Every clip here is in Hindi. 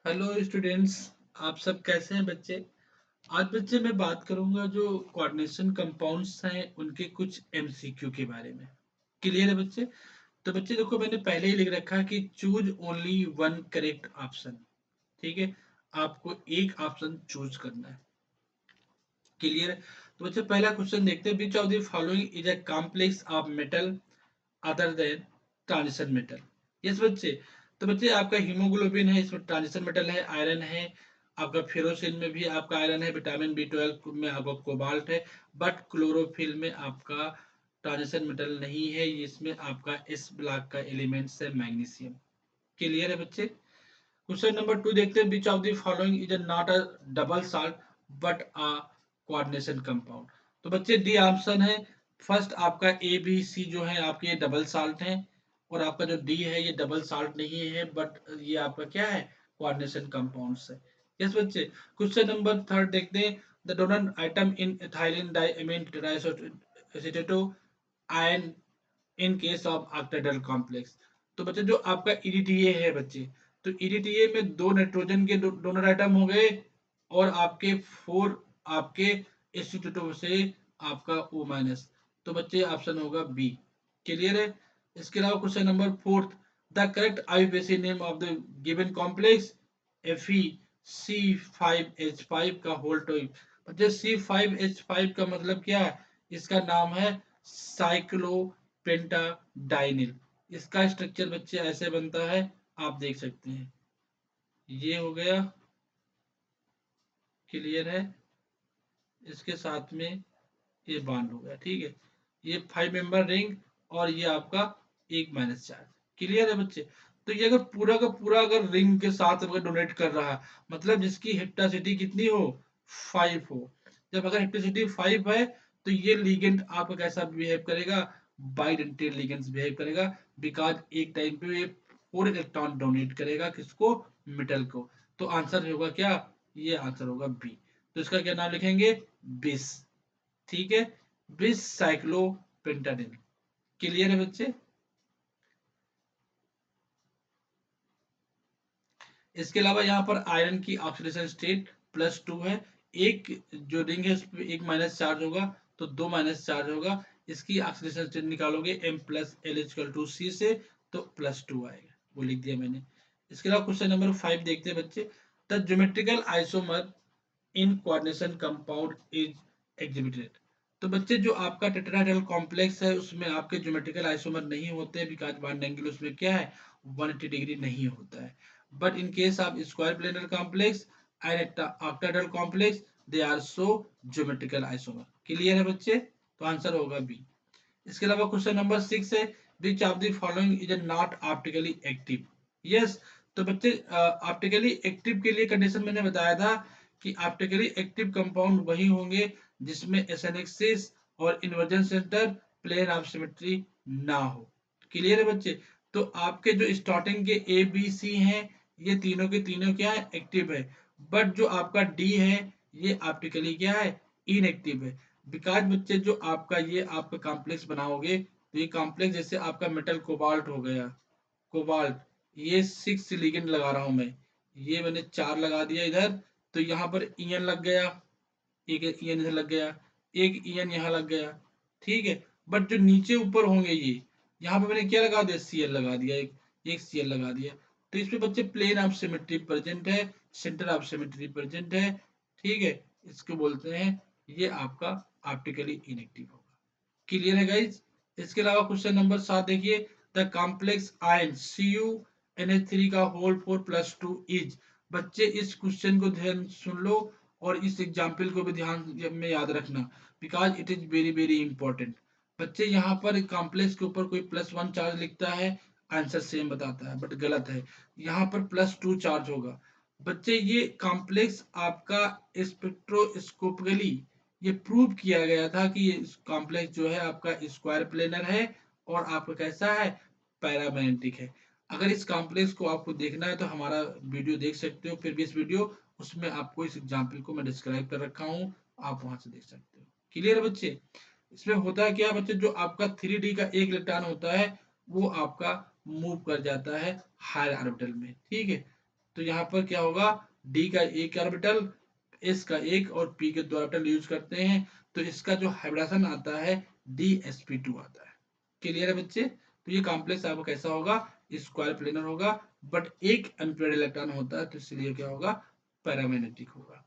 Hello students. आप सब कैसे हैं बच्चे? आज बच्चे मैं बात करूंगा जो कोऑर्डिनेशन कंपाउंड्स हैं उनके कुछ एमसीक्यू के बारे में। क्लियर है बच्चे? तो बच्चे देखो, मैंने पहले ही लिख रखा है कि choose only one correct option. ठीक है, आपको एक ऑप्शन चूज करना है। क्लियर है? तो बच्चे पहला क्वेश्चन देखते हैं, विच of the following is a complex of metal other than transition metal. Yes बच्चे। तो बच्चे आपका हीमोग्लोबिन है, इसमें ट्रांजिशन मेटल है, आयरन है। आपका फेरोसिन में भी आपका आयरन है, विटामिन बी 12 में आपका कोबाल्ट है। बट क्लोरोफिल में आपका ट्रांजिशन मेटल नहीं है, इसमें आपका एस ब्लॉक का एलिमेंट्स है, मैग्नीशियम। क्लियर है बच्चे? क्वेश्चन नंबर 2 देखते हैं, विच of the following is not a double salt but a coordination compound. तो बच्चे डी ऑप्शन है। फर्स्ट आपका ए बी सी जो है आपके ये डबल साल्ट हैं, और आपका जो डी है ये डबल साल्ट नहीं है, बट ये आपका क्या है, कोऑर्डिनेशन कंपाउंड्स है। यस बच्चे। क्वेश्चन नंबर 3 देखते हैं, the donor atom in ethylene diamine triacetato ion in case of octahedral complex. तो बच्चे जो आपका ईडीटीए है बच्चे, तो ईडीटीए में दो नाइट्रोजन के डोनर आइटम हो गए, और आपके फोर आपके एसिटेटो से आपका ओ माइनस। तो बच्चे ऑप्शन होगा बी। क्लियर है? इसके अलावा question number 4, the correct IUPAC name of the given complex Fe C5H5 का होल टॉइप। बच्चे C5H5 का मतलब क्या है? इसका नाम है साइक्लोपेंटाडाइनिल। इसका स्ट्रक्चर बच्चे ऐसे बनता है, आप देख सकते हैं। ये हो गया। क्लियर है? इसके साथ में ये बॉन्ड हो गया। ठीक है, ये 5 मेंबर रिंग, और ये आपका एक माइनस चार्ज। क्लियर है बच्चे? तो ये अगर पूरा का पूरा अगर रिंग के साथ अगर डोनेट कर रहा है, मतलब जिसकी हेप्टासिटी कितनी हो, 5 हो। जब अगर हेप्टासिटी 5 है, तो ये लिगेंड आपका कैसा बिहेव करेगा? बाइडेंटेट लिगेंड्स बिहेव करेगा। बिकॉज एक टाइम पे ये 4 इलेक्ट्रॉन डोनेट करेगा, किसको? मेटल को। तो आंसर होगा क्या? ये आंसर होगा बी। तो इसका क्या नाम लिखेंगे? बिस। ठीक है, बिस साइक्लोपेंटाडिन। क्लियर है बच्चे? इसके अलावा यहाँ पर आयरन की ऑक्सीडेशन स्टेट +2 है। एक जो रिंग है उस पर एक माइनस चार्ज होगा, तो दो माइनस चार्ज होगा। इसकी ऑक्सीडेशन स्टेट निकालोगे M+L=C से, तो +2 आएगा। वो लिख दिया मैंने। इसके अलावा क्वेश्चन नंबर 5 देखते हैं बच्चे, the geometrical isomer in coordination compound is exhibited. तो बच्चे जो आपका टेट्राहेड्रल कॉम्प्लेक्स है उसमें आपके ज्योमेट्रिकल आइसोमर नहीं होते, बिकॉज बॉन्ड एंगल उसमें क्या है, 180 डिग्री नहीं होता है। But in case of square planar complex and octahedral complex, they are so geometrical isomer. Clear है बच्चे? तो आंसर होगा बी। इसके अलावा क्वेश्चन नंबर 6 है, which of the following is not optically active. Yes. तो बच्चे ऑप्टिकली एक्टिव के लिए कंडीशन मैंने बताया था कि ऑप्टिकली एक्टिव कंपाउंड वही होंगे जिसमें एसएनएक्सिस और inversion centre plane of symmetry ना हो। क्लियर है बच्चे? तो आपके जो स्टार्टिंग के ए बी सी हैं, ये तीनों के तीनों क्या है, एक्टिव है। बट जो आपका डी है, ये ऑप्टिकली क्या है, इनएक्टिव है। बिकॉज बच्चे जो आपका ये आपका कॉम्प्लेक्स बनाओगे, तो ये कॉम्प्लेक्स जैसे आपका मेटल कोबाल्ट हो गया, कोबाल्ट, ये 6 लिगेंड लगा रहा हूं मैं, ये मैंने 4 लगा दिया इधर। तो यहाँ पर ईएन लग गया, एक ईएन इधर लग गया, एक ईएन यहाँ लग गया। ठीक है। बट जो नीचे ऊपर होंगे ये, यहाँ पे मैंने क्या लगा दिया, सीएल लगा दिया, एक सीएल लगा दिया। तो इसमें बच्चे प्लेन ऑफ सिमेट्री प्रेजेंट है, सेंटर ऑफ सिमेट्री प्रेजेंट है। ठीक है, इसको बोलते हैं ये आपका ऑप्टिकली इनएक्टिव होगा। क्लियर है गाइज? इसके अलावा क्वेश्चन नंबर 7 देखिए, द कॉम्प्लेक्स आयन CuNH3 का होल 4+2 इज। बच्चे इस क्वेश्चन को ध्यान सुन लो, और इस एग्जाम्पल को भी ध्यान में याद रखना, because it is very very important. बच्चे यहाँ पर कॉम्प्लेक्स के ऊपर कोई +1 चार्ज लिखता है, आंसर सेम बताता है, बट गलत है। यहाँ पर +2 चार्ज होगा। बच्चे ये कॉम्प्लेक्स आपका स्पेक्ट्रोस्कोपिकली ये प्रूव किया गया था कि ये कॉम्प्लेक्स जो है आपका स्क्वायर प्लेनर है, और आपका कैसा है, पैरामैग्नेटिक है। अगर इस कॉम्प्लेक्स को आपको देखना है तो हमारा वीडियो देख सकते हो, प्रीवियस वीडियो, उसमें आपको इस एग्जाम्पल को मैं डिस्क्राइब कर रखा हूँ, आप वहां से देख सकते हो। क्लियर है बच्चे? इसमें होता है क्या बच्चे, जो आपका 3D का एक इलेक्ट्रॉन होता है, वो आपका मूव कर जाता है हायर ऑर्बिटल में। ठीक है, तो यहाँ पर क्या होगा, डी का एक ऑर्बिटल, एस का एक और पी के 2 ऑर्बिटल यूज करते हैं, तो इसका जो हाइब्रिडेशन आता है DsP2 आता है। क्लियर है बच्चे? तो ये कॉम्प्लेक्स आपका कैसा होगा, स्क्वायर प्लेनर होगा, बट एक अनपेयर्ड इलेक्ट्रॉन होता है, तो इसलिए क्या होगा, पैरामैग्नेटिक होगा।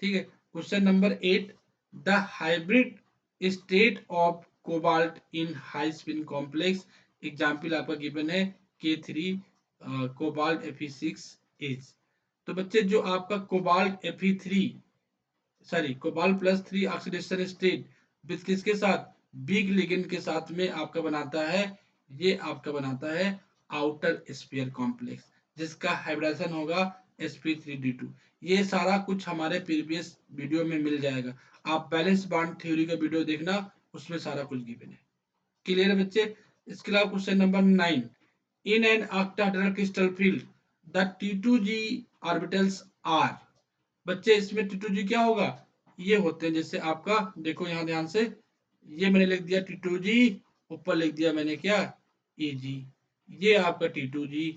ठीक है। Question number 8, the hybrid state of cobalt in high spin complex, example आपका गिवन है K3 कोबाल्ट Fe6 इज। तो बच्चे जो आपका cobalt Fe3 sorry cobalt +3 oxidation state with किसके साथ, बिग लिगेंड के साथ में आपका बनाता है, ये आपका बनाता है आउटर स्फीयर कॉम्प्लेक्स, जिसका हाइब्रिडेशन होगा sp3d2। ये सारा कुछ हमारे प्रीवियस वीडियो में मिल जाएगा, आप बैलेंस बॉन्ड थ्योरी का वीडियो देखना, उसमें सारा कुछ गिवन है। क्लियर है बच्चे? इसके अलावा question number 9, in an octahedral crystal field the T2G orbitals are. बच्चे इसमें T2G क्या होगा, ये होते हैं, जैसे आपका देखो यहाँ ध्यान से, ये मैंने लिख दिया T2G, ऊपर लिख दिया मैंने क्या, Eg, ये आपका T2G,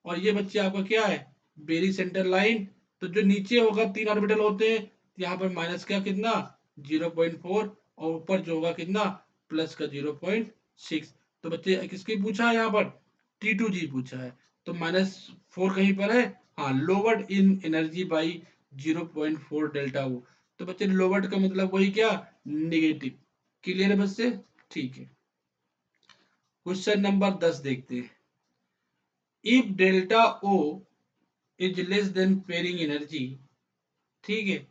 और ये बच्चे आपका क्या है, बेरी सेंटर लाइन। तो जो नीचे होगा 3 ऑर्बिटल होते हैं, यहाँ पर माइनस क्या कितना 0.4, और ऊपर जो होगा कितना प्लस का 0.6। तो बच्चे किसकी पूछा है यहाँ पर, T2G पूछा है, तो -4 कहीं पर है, हाँ, lowered in energy by 0.4 delta वो। तो बच्चे लोवर्ड का मतलब वही क्या, निगेटिव। क्लियर है बच्चे? ठीक है। क्वेश्चन नंबर 10 देखते हैं, if delta O is less than pairing energy, ठीक है,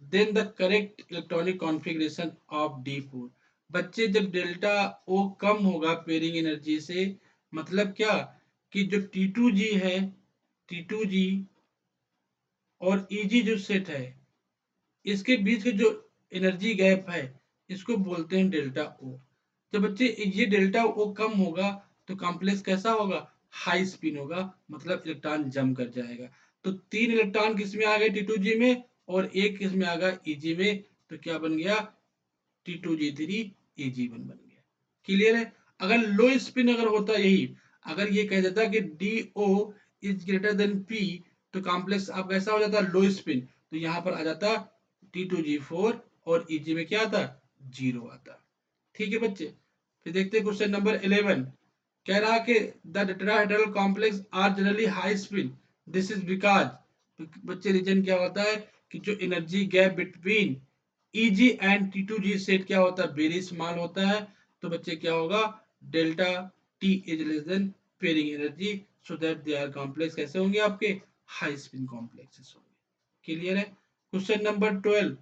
then the correct electronic configuration of D4। बच्चे जब डेल्टा ओ कम होगा पेयरिंग एनर्जी से, मतलब क्या, कि जो T2G है, T2G और Eg जो सेट है, इसके बीच के जो एनर्जी गैप है, इसको बोलते हैं डेल्टा ओ। तो बच्चे ये डेल्टा ओ कम होगा, तो कॉम्प्लेक्स कैसा होगा, हाई स्पिन होगा, मतलब इलेक्ट्रॉन जम कर जाएगा। तो 3 इलेक्ट्रॉन किसमें आ गए T2G में, और एक किसमें आ गया Eg में, तो क्या बन गया T2G3 Eg1 बन गया। क्लियर है? अगर लो स्पिन अगर होता यही, अगर ये कह देता कि DO is greater than P, तो कॉम्प्लेक्स आप कैसा हो जाता, लो स्पिन, तो यहाँ पर आ जाता T2G4 और Eg में क्या आता, 0 आता। ठीक है बच्चे। फिर देखते हैं क्वेश्चन नंबर 11, कह रहा कि the tetrahedral complex are generally high spin, this is because, बच्चे रीजन क्या होता है, कि जो energy gap between Eg and T2G set क्या होता है, वेरी स्मॉल होता है। तो बच्चे क्या होगा, delta T is less than pairing energy, so that they are complex कैसे होंगे आपके, हाई स्पिन कॉम्प्लेक्सेस होंगे। क्लियर है? क्वेश्चन नंबर 12,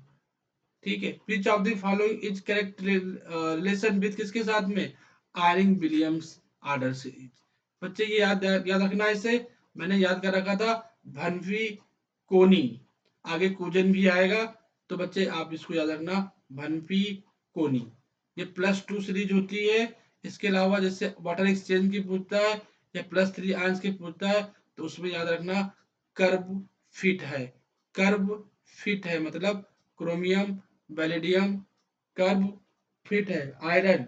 ठीक है, which of the following is correct relation with किसके साथ में, आयरिंग विलियम्स ऑर्डर सीरीज। बच्चे ये याद रखना है, इसे मैंने याद कर रखा था, भनफी कोनी, आगे कूजन भी आएगा, तो बच्चे आप इसको याद रखना, भनफी कोनी, ये +2 सीरीज होती है। इसके अलावा जैसे वाटर एक्सचेंज की पूछता है, या +3 आयंस की पूछता है, तो उसमें याद रखना कर्व फिट है, कर्व फिट है, मतलब क्रोमियम वैलेडियम कर्व फिट है, आयरन,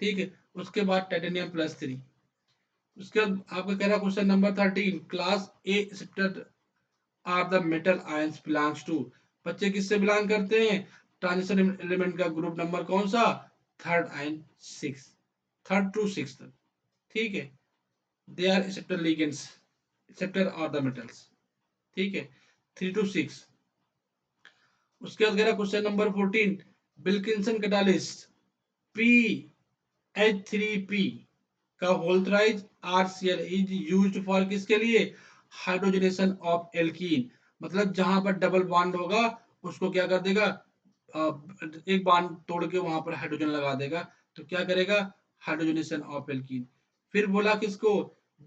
ठीक है। उसके बाद टाइटेनियम +3। उसके बाद आपका कह रहा question number 13, class A accepted are the metal ions belongs to. बच्चे किससे बिलोंग करते हैं, ट्रांजिशन एलिमेंट का ग्रुप नंबर कौन सा, 3rd and 6th, 3rd to 6th, ठीक है। They are acceptor ligands, acceptor are the metals, ठीक है, 3 to 6। उसके बाद कह रहा question number 14, Wilkinson catalyst PH3P का होल्थराइज RCl इज यूज्ड फॉर किसके लिए, हाइड्रोजनेशन ऑफ एल्कीन, मतलब जहां पर डबल बॉन्ड होगा उसको क्या कर देगा, एक बॉन्ड तोड़ के वहां पर हाइड्रोजन लगा देगा, तो क्या करेगा, हाइड्रोजनेशन ऑफ एल्कीन। फिर बोला किसको,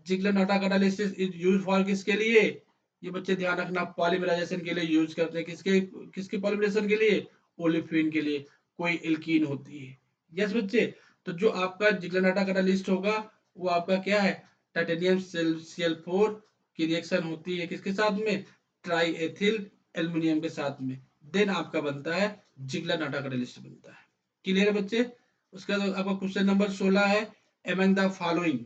Ziggler NATA catalysis is used for किसके लिए, ये बच्चे ध्यान रखना, पॉलीमराइजेशन के लिए यूज करते हैं, किसके किसके पॉलीमराइजेशन के लिए, ओलिफिन के लिए, कोई एल्कीन होती है। यस बच्चे। तो जो आपका जिगलर नाटा कैटालिस्ट होगा, वो आपका क्या है, टाइटेनियम Cl4 की रिएक्शन होती है किसके साथ में, ट्राई एथिल एल्युमिनियम के साथ में, देन आपका बनता है जिगलर नाटा कैटालिस्ट बनता है। क्लियर है बच्चे? उसके बाद आपका क्वेश्चन नंबर 16 है, among the following,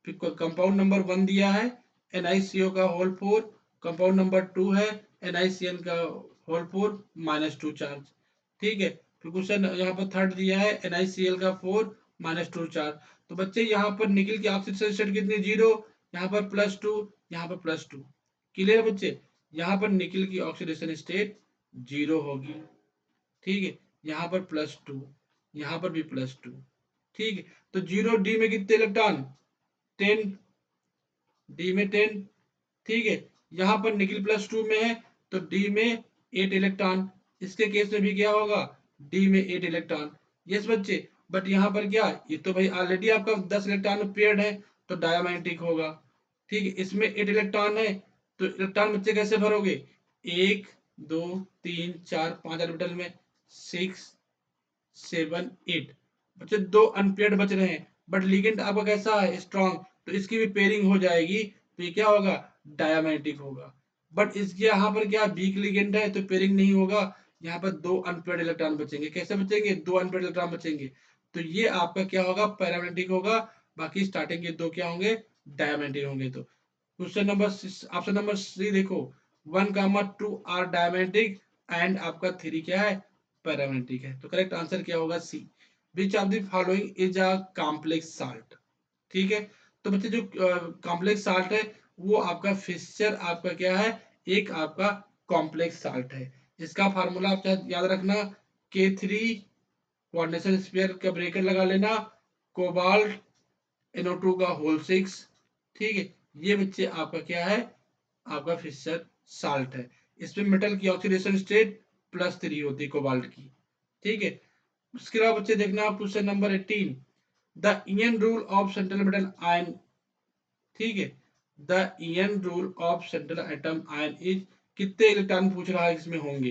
compound number 1 दिया है, NiCO का होल 4, कंपाउंड नंबर 2 है, NiCN का होल 4 -2 चार्ज। ठीक है, फिर क्वेश्चन यहाँ पर थर्ड दिया है NiCl का 4 -2 चार्ज। तो बच्चे यहाँ पर निकल की ऑक्सीडेशन स्टेट कितनी 0, यहाँ पर +2, यहाँ पर +2। क्लियर बच्चे, यहाँ पर निकल की ऑक्सीडेशन स्टेट 0 होगी। ठीक है, यहाँ पर +2, यहाँ पर भी +2। ठीक है, तो 0D में कितने इलेक्ट्रॉन 10, डी में 10। ठीक है, यहाँ पर निकल +2 में है तो डी में 8 इलेक्ट्रॉन। इसके केस में भी क्या होगा, डी में 8 इलेक्ट्रॉन। यस बच्चे, बट यहाँ पर क्या, ये तो भाई ऑलरेडी आपका 10 इलेक्ट्रॉन पेयर्ड है तो डायमैग्नेटिक होगा। ठीक है, इसमें 8 इलेक्ट्रॉन है तो इलेक्ट्रॉन बच्चे कैसे भरोगे, 1 2 3 4 5 ऑर्बिटल में 6 7 8। बच्चे दो अनपेयर्ड बच रहे हैं, बट लिगेंड आपका कैसा है, स्ट्रॉन्ग, तो इसकी भी पेयरिंग हो जाएगी तो ये क्या होगा, डायमैग्नेटिक होगा। बट इसके यहाँ पर क्या वीक लिगेंड है तो पेयरिंग नहीं होगा, यहाँ पर दो अनपेयर्ड इलेक्ट्रॉन बचेंगे। कैसे बचेंगे, दो अनपेयर्ड इलेक्ट्रॉन बचेंगे, तो ये आपका क्या होगा, पैरामैग्नेटिक होगा। बाकी स्टार्टिंग के दो क्या होंगे, डायमैग्नेटिक होंगे। तो question number option number C देखो, 1, 2 आर डायमैग्नेटिक एंड आपका 3 क्या है, पैरामैग्नेटिक है। तो करेक्ट आंसर क्या होगा, C. Which of the following is a complex salt. ठीक है, तो बच्चे जो कॉम्प्लेक्स साल्ट है वो आपका फिशर आपका क्या है, एक आपका कॉम्प्लेक्स साल्ट है। इसका फार्मूला आप याद रखना, K3 कोऑर्डिनेशन स्फीयर का ब्रैकेट लगा लेना, कोबाल्ट NO2 का होल 6। ठीक है, ये बच्चे आपका क्या है, आपका फिशर साल्ट है। इसमें मेटल की ऑक्सीडेशन स्टेट +3 होती है कोबाल्ट की। ठीक है, उसके अलावा बच्चे देखना question number 18, the EN rule of central metal ion. ठीक है, the EN rule of central atom ion is, कितने इलेक्ट्रॉन पूछ रहा है इसमें होंगे,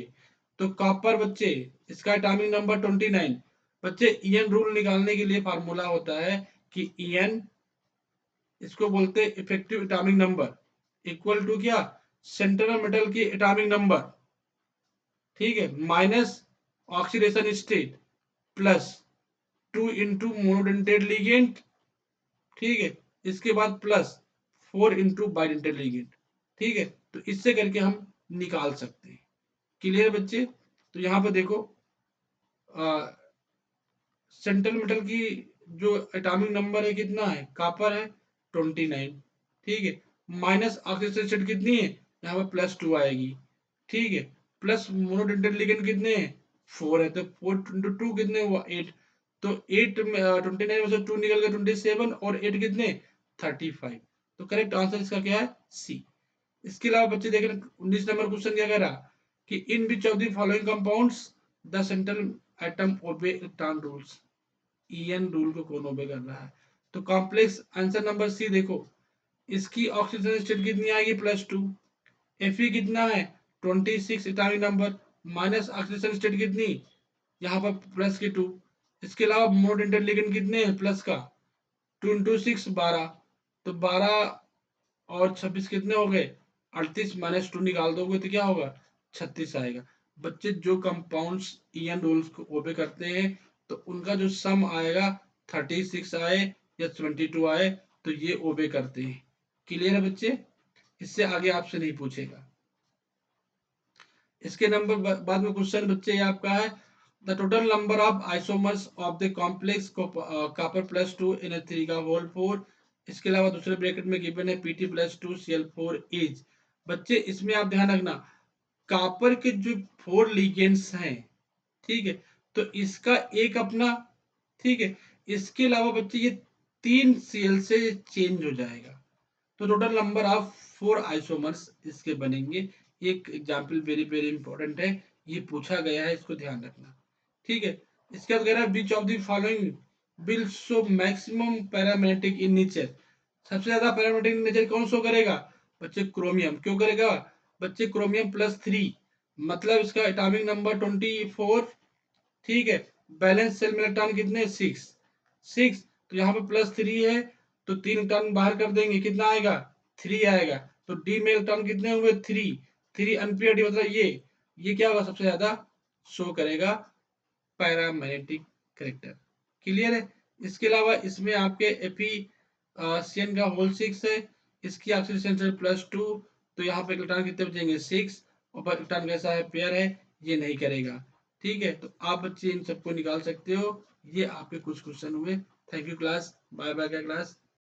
तो कॉपर बच्चे इसका एटॉमिक नंबर 29। बच्चे ईएन रूल निकालने के लिए फार्मूला होता है कि ईएन, इसको बोलते हैं effective atomic number, equal to क्या, सेंट्रल मेटल की एटॉमिक नंबर। ठीक है, minus oxidation state plus 2 into monodentate ligand. ठीक है, इसके बाद प्लस 4 इंटू बाइडेंटेड लिगेंड। ठीक है, तो इससे करके हम निकाल सकते हैं। क्लियर बच्चे, तो यहाँ पर देखो सेंट्रल मेटल की जो एटॉमिक नंबर है कितना है, कॉपर है 29। ठीक है, माइनस ऑक्सीडेशन स्टेट कितनी है, यहाँ पर +2 आएगी। ठीक है, प्लस मोनोडेंटेड लिगेंड कितने हैं, 4 है, तो 4 इंटू 2 कितने हुआ 8। तो 8 में 29 में से 2 निकल गए 27 और 8 कितने 35। तो करेक्ट आंसर इसका क्या है, सी। इसके अलावा बच्चे देख रहे 19 नंबर क्वेश्चन क्या कह रहा, कि in which of the following compounds the central atom obey electron rules. EAN rule को कौन ओबे कर रहा है, तो कॉम्प्लेक्स आंसर नंबर सी देखो, इसकी ऑक्सीजन स्टेट कितनी आएगी, +2। Fe कितना है 26 atomic number, minus oxygen state कितनी, यहाँ पर प्लस की 2। इसके अलावा मोनोडेंटेड लिगेंड कितने हैं, प्लस का 2 इंटू 6 12। तो 12 और 26 कितने हो गए 38, -2 निकाल दोगे तो क्या होगा 36 आएगा। बच्चे जो कंपाउंड्स ईएन रूल्स को ओबे करते हैं तो उनका जो सम आएगा 36 आए या 22 आए तो ये ओबे करते हैं। क्लियर है बच्चे, इससे आगे आपसे नहीं पूछेगा। इसके नंबर बाद में क्वेश्चन बच्चे आपका है, the total number of isomers of the complex copper +2 Na3 का होल 4। इसके अलावा दूसरे ब्रैकेट में गिवन है Pt+2 Cl4 इज। बच्चे इसमें आप ध्यान रखना, कॉपर के जो 4 लिगेंड्स हैं, ठीक है, तो इसका एक अपना, ठीक है, इसके अलावा बच्चे ये 3 Cl से चेंज हो जाएगा, तो टोटल नंबर ऑफ 4 आइसोमर्स इसके बनेंगे। एक एग्जाम्पल वेरी वेरी इंपॉर्टेंट है, ये पूछा गया है, इसको ध्यान रखना। ठीक है, इसके बाद कह रहा है which of the following will show maximum paramagnetic in nature. सबसे ज्यादा पैरामैग्नेटिक नेचर कौन शो करेगा, बच्चे क्रोमियम। क्यों करेगा बच्चे, क्रोमियम +3, मतलब इसका एटॉमिक नंबर 24। ठीक है, बैलेंस सेल में इलेक्ट्रॉन कितने 6। तो यहाँ पे +3 है तो 3 इलेक्ट्रॉन बाहर कर देंगे, कितना आएगा 3 आएगा। तो डी में इलेक्ट्रॉन कितने हुए 3 अनपेयर्ड, मतलब ये क्या होगा सबसे ज्यादा शो करेगा पैरामैग्नेटिक करेक्टर। क्लियर है, इसके अलावा इसमें आपके एफिशिएंट का होल 6 है, इसकी ऑक्सीडेशन स्टेट +2, तो यहाँ पे इलेक्ट्रॉन कितने बचेंगे 6, और इलेक्ट्रॉन कैसा है पेयर है, ये नहीं करेगा। ठीक है, तो आप बच्चे इन सबको निकाल सकते हो। ये आपके कुछ क्वेश्चन हुए। Thank you class, bye bye का क्लास।